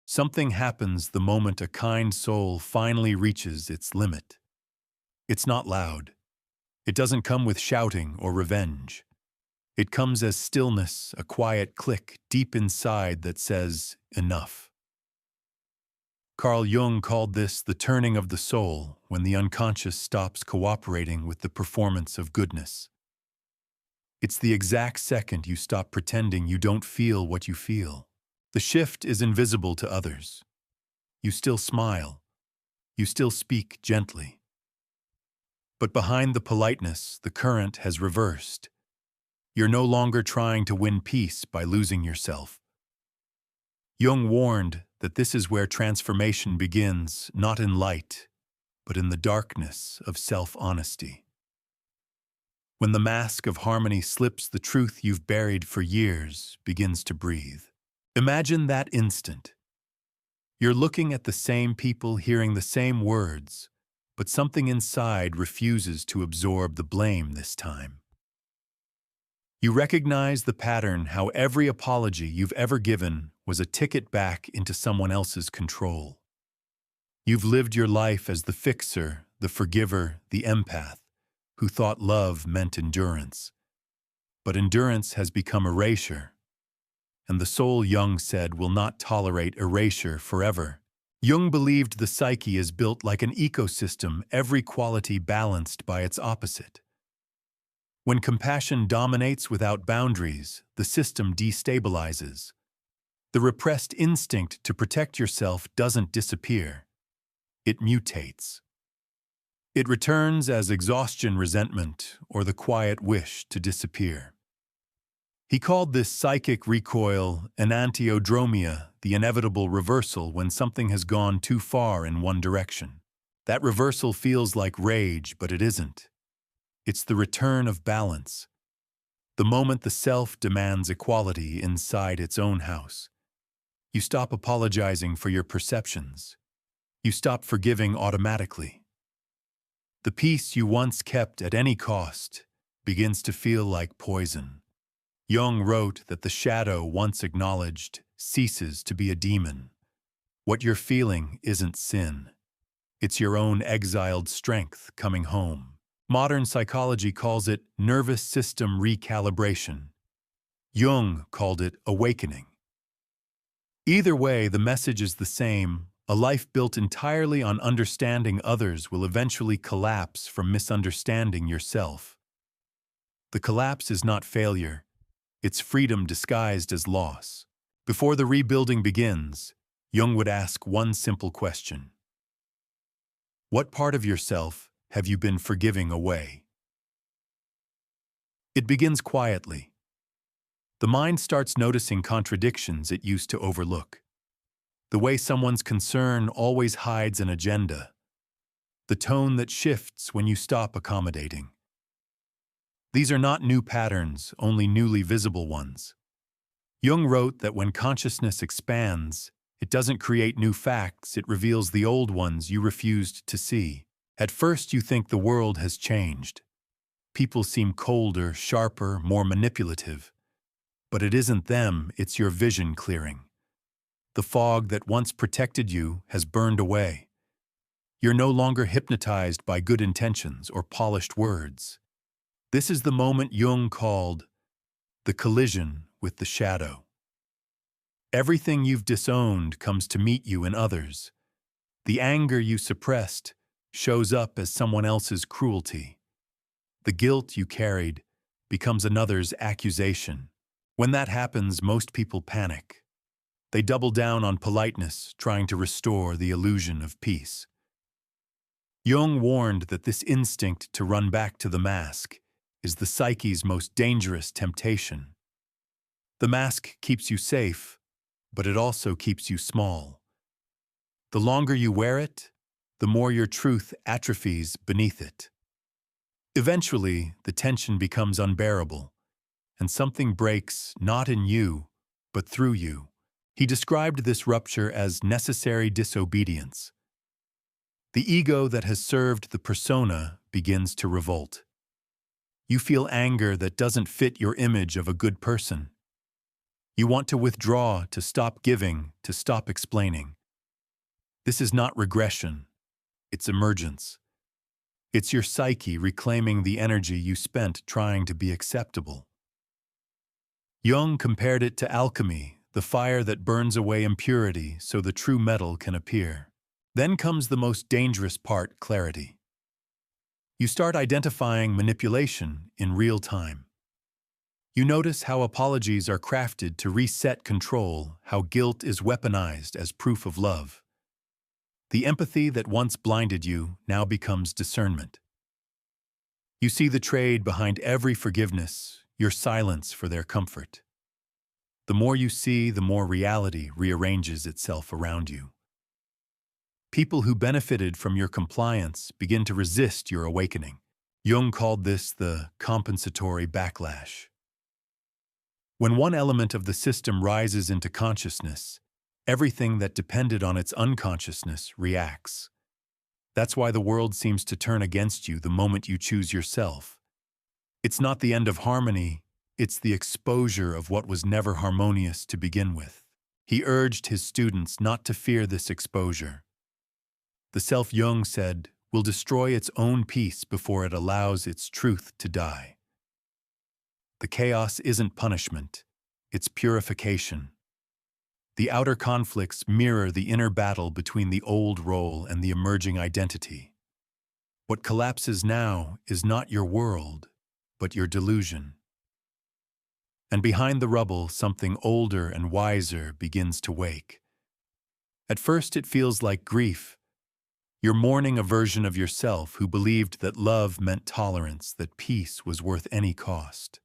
Something happens the moment a kind soul finally reaches its limit. It's not loud. It doesn't come with shouting or revenge. It comes as stillness, a quiet click deep inside that says, enough. Carl Jung called this the turning of the soul, when the unconscious stops cooperating with the performance of goodness. It's the exact second you stop pretending you don't feel what you feel. The shift is invisible to others. You still smile. You still speak gently. But behind the politeness, the current has reversed. You're no longer trying to win peace by losing yourself. Jung warned that this is where transformation begins, not in light, but in the darkness of self-honesty. When the mask of harmony slips, the truth you've buried for years begins to breathe. Imagine that instant. You're looking at the same people, hearing the same words, but something inside refuses to absorb the blame this time. You recognize the pattern, how every apology you've ever given was a ticket back into someone else's control. You've lived your life as the fixer, the forgiver, the empath, who thought love meant endurance. But endurance has become erasure, and the soul, Jung said, will not tolerate erasure forever. Jung believed the psyche is built like an ecosystem, every quality balanced by its opposite. When compassion dominates without boundaries, the system destabilizes. The repressed instinct to protect yourself doesn't disappear. It mutates. It returns as exhaustion, resentment, or the quiet wish to disappear. He called this psychic recoil enantiodromia, the inevitable reversal when something has gone too far in one direction. That reversal feels like rage, but it isn't. It's the return of balance. The moment the self demands equality inside its own house. You stop apologizing for your perceptions. You stop forgiving automatically. The peace you once kept at any cost begins to feel like poison. Jung wrote that the shadow once acknowledged ceases to be a demon. What you're feeling isn't sin. It's your own exiled strength coming home. Modern psychology calls it nervous system recalibration. Jung called it awakening. Either way, the message is the same. A life built entirely on understanding others will eventually collapse from misunderstanding yourself. The collapse is not failure. It's freedom disguised as loss. Before the rebuilding begins, Jung would ask one simple question. What part of yourself have you been forgiving away? It begins quietly. The mind starts noticing contradictions it used to overlook. The way someone's concern always hides an agenda. The tone that shifts when you stop accommodating. These are not new patterns, only newly visible ones. Jung wrote that when consciousness expands, it doesn't create new facts, it reveals the old ones you refused to see. At first you think the world has changed. People seem colder, sharper, more manipulative. But it isn't them, it's your vision clearing. The fog that once protected you has burned away. You're no longer hypnotized by good intentions or polished words. This is the moment Jung called the collision with the shadow. Everything you've disowned comes to meet you in others. The anger you suppressed shows up as someone else's cruelty. The guilt you carried becomes another's accusation. When that happens, most people panic. They double down on politeness, trying to restore the illusion of peace. Jung warned that this instinct to run back to the mask is the psyche's most dangerous temptation. The mask keeps you safe, but it also keeps you small. The longer you wear it, the more your truth atrophies beneath it. Eventually, the tension becomes unbearable, and something breaks not in you, but through you. He described this rupture as necessary disobedience. The ego that has served the persona begins to revolt. You feel anger that doesn't fit your image of a good person. You want to withdraw, to stop giving, to stop explaining. This is not regression, it's emergence. It's your psyche reclaiming the energy you spent trying to be acceptable. Jung compared it to alchemy, the fire that burns away impurity so the true metal can appear. Then comes the most dangerous part, clarity. You start identifying manipulation in real time. You notice how apologies are crafted to reset control, how guilt is weaponized as proof of love. The empathy that once blinded you now becomes discernment. You see the trade behind every forgiveness, your silence for their comfort. The more you see, the more reality rearranges itself around you. People who benefited from your compliance begin to resist your awakening. Jung called this the compensatory backlash. When one element of the system rises into consciousness, everything that depended on its unconsciousness reacts. That's why the world seems to turn against you the moment you choose yourself. It's not the end of harmony, it's the exposure of what was never harmonious to begin with. He urged his students not to fear this exposure. The self, Jung said, will destroy its own peace before it allows its truth to die. The chaos isn't punishment, it's purification. The outer conflicts mirror the inner battle between the old role and the emerging identity. What collapses now is not your world, but your delusion. And behind the rubble, something older and wiser begins to wake. At first, it feels like grief. You're mourning a version of yourself who believed that love meant tolerance, that peace was worth any cost.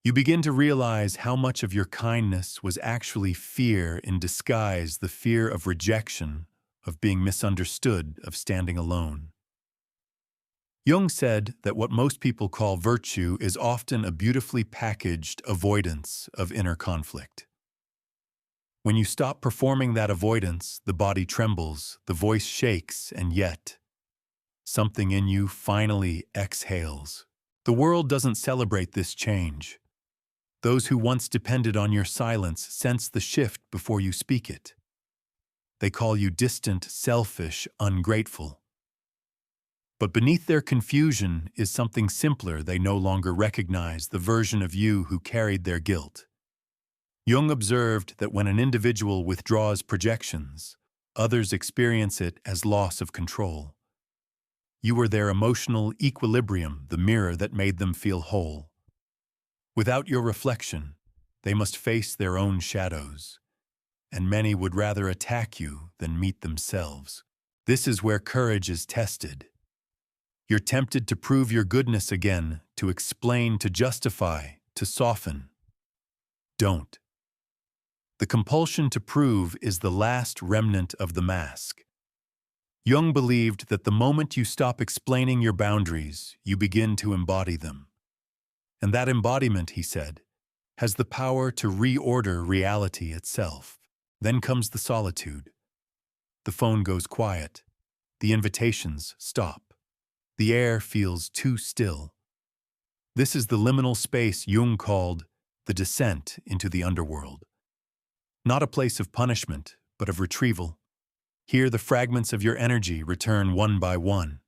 You begin to realize how much of your kindness was actually fear in disguise, the fear of rejection, of being misunderstood, of standing alone. Jung said that what most people call virtue is often a beautifully packaged avoidance of inner conflict. When you stop performing that avoidance, the body trembles, the voice shakes, and yet, something in you finally exhales. The world doesn't celebrate this change. Those who once depended on your silence sense the shift before you speak it. They call you distant, selfish, ungrateful. But beneath their confusion is something simpler. They no longer recognize the version of you who carried their guilt. Jung observed that when an individual withdraws projections, others experience it as loss of control. You were their emotional equilibrium, the mirror that made them feel whole. Without your reflection, they must face their own shadows, and many would rather attack you than meet themselves. This is where courage is tested. You're tempted to prove your goodness again, to explain, to justify, to soften. Don't. The compulsion to prove is the last remnant of the mask. Jung believed that the moment you stop explaining your boundaries, you begin to embody them. And that embodiment, he said, has the power to reorder reality itself. Then comes the solitude. The phone goes quiet. The invitations stop. The air feels too still. This is the liminal space Jung called the descent into the underworld. Not a place of punishment, but of retrieval. Here the fragments of your energy return one by one.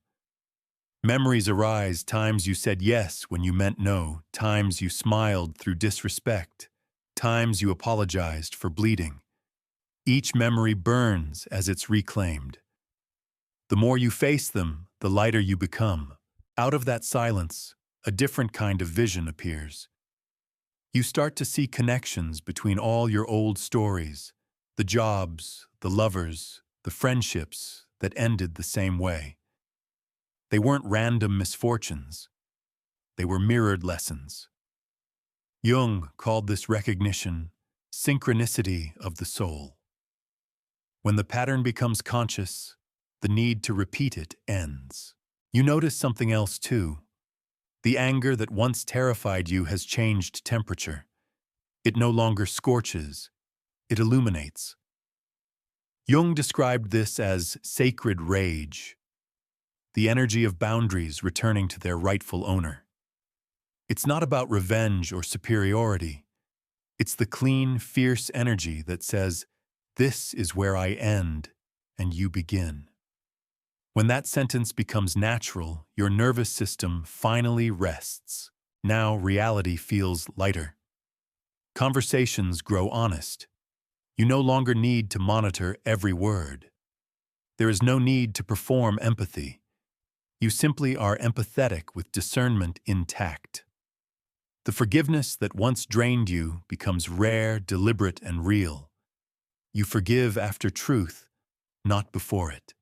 Memories arise, times you said yes when you meant no, times you smiled through disrespect, times you apologized for bleeding. Each memory burns as it's reclaimed. The more you face them, the lighter you become. Out of that silence, a different kind of vision appears. You start to see connections between all your old stories, the jobs, the lovers, the friendships that ended the same way. They weren't random misfortunes. They were mirrored lessons. Jung called this recognition synchronicity of the soul. When the pattern becomes conscious, the need to repeat it ends. You notice something else too. The anger that once terrified you has changed temperature. It no longer scorches, it illuminates. Jung described this as sacred rage, the energy of boundaries returning to their rightful owner. It's not about revenge or superiority. It's the clean, fierce energy that says, "This is where I end and you begin." When that sentence becomes natural, your nervous system finally rests. Now reality feels lighter. Conversations grow honest. You no longer need to monitor every word. There is no need to perform empathy. You simply are empathetic with discernment intact. The forgiveness that once drained you becomes rare, deliberate, and real. You forgive after truth, not before it.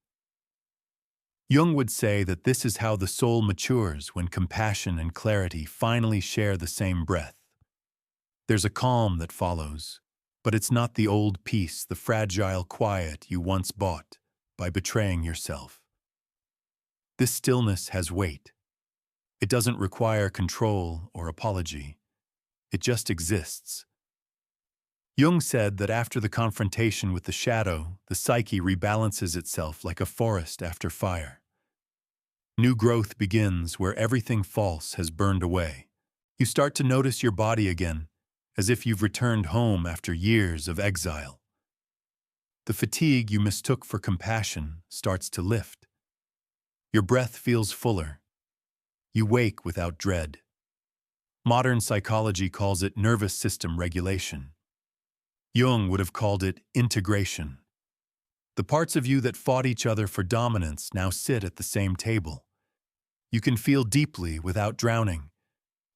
Jung would say that this is how the soul matures when compassion and clarity finally share the same breath. There's a calm that follows, but it's not the old peace, the fragile quiet you once bought by betraying yourself. This stillness has weight. It doesn't require control or apology. It just exists. Jung said that after the confrontation with the shadow, the psyche rebalances itself like a forest after fire. New growth begins where everything false has burned away. You start to notice your body again, as if you've returned home after years of exile. The fatigue you mistook for compassion starts to lift. Your breath feels fuller. You wake without dread. Modern psychology calls it nervous system regulation. Jung would have called it integration. The parts of you that fought each other for dominance now sit at the same table. You can feel deeply without drowning.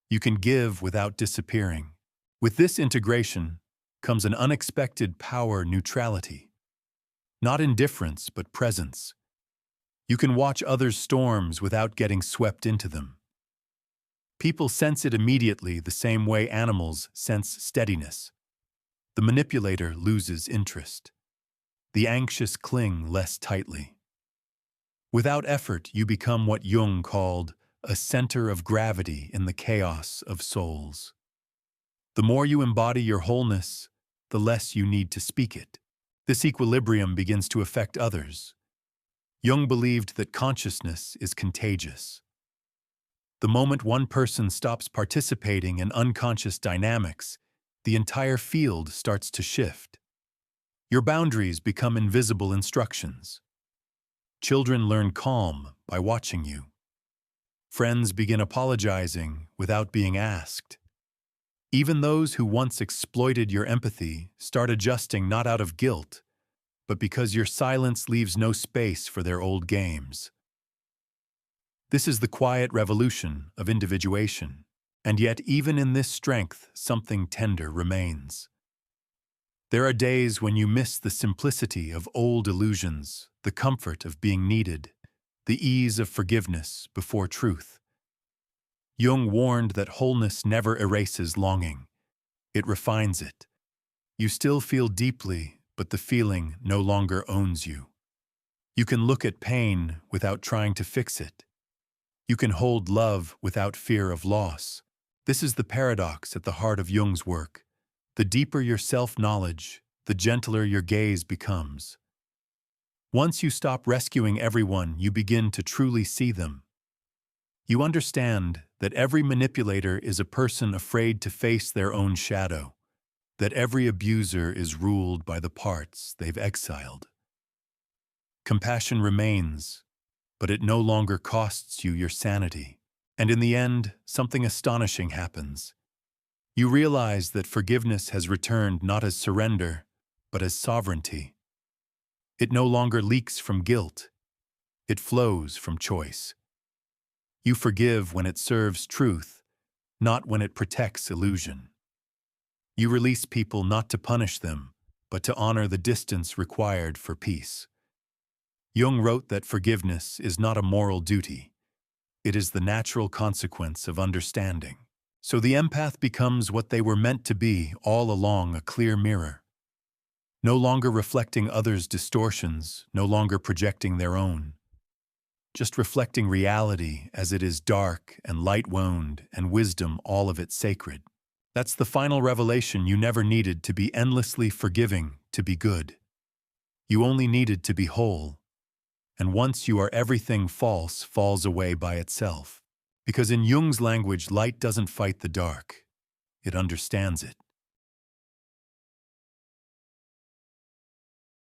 You can give without disappearing. With this integration comes an unexpected power neutrality. Not indifference, but presence. You can watch others' storms without getting swept into them. People sense it immediately the same way animals sense steadiness. The manipulator loses interest. The anxious cling less tightly. Without effort, you become what Jung called a center of gravity in the chaos of souls. The more you embody your wholeness, the less you need to speak it. This equilibrium begins to affect others. Jung believed that consciousness is contagious. The moment one person stops participating in unconscious dynamics, the entire field starts to shift. Your boundaries become invisible instructions. Children learn calm by watching you. Friends begin apologizing without being asked. Even those who once exploited your empathy start adjusting not out of guilt, but because your silence leaves no space for their old games. This is the quiet revolution of individuation. And yet, even in this strength, something tender remains. There are days when you miss the simplicity of old illusions, the comfort of being needed, the ease of forgiveness before truth. Jung warned that wholeness never erases longing. It refines it. You still feel deeply, but the feeling no longer owns you. You can look at pain without trying to fix it. You can hold love without fear of loss. This is the paradox at the heart of Jung's work. The deeper your self-knowledge, the gentler your gaze becomes. Once you stop rescuing everyone, you begin to truly see them. You understand that every manipulator is a person afraid to face their own shadow, that every abuser is ruled by the parts they've exiled. Compassion remains, but it no longer costs you your sanity. And in the end, something astonishing happens. You realize that forgiveness has returned not as surrender, but as sovereignty. It no longer leaks from guilt. It flows from choice. You forgive when it serves truth, not when it protects illusion. You release people not to punish them, but to honor the distance required for peace. Jung wrote that forgiveness is not a moral duty. It is the natural consequence of understanding. So the empath becomes what they were meant to be all along, a clear mirror. No longer reflecting others' distortions, no longer projecting their own. Just reflecting reality as it is, dark and light-wound, and wisdom all of it sacred. That's the final revelation. You never needed to be endlessly forgiving to be good. You only needed to be whole. And once you are, everything false falls away by itself. Because in Jung's language, light doesn't fight the dark. It understands it.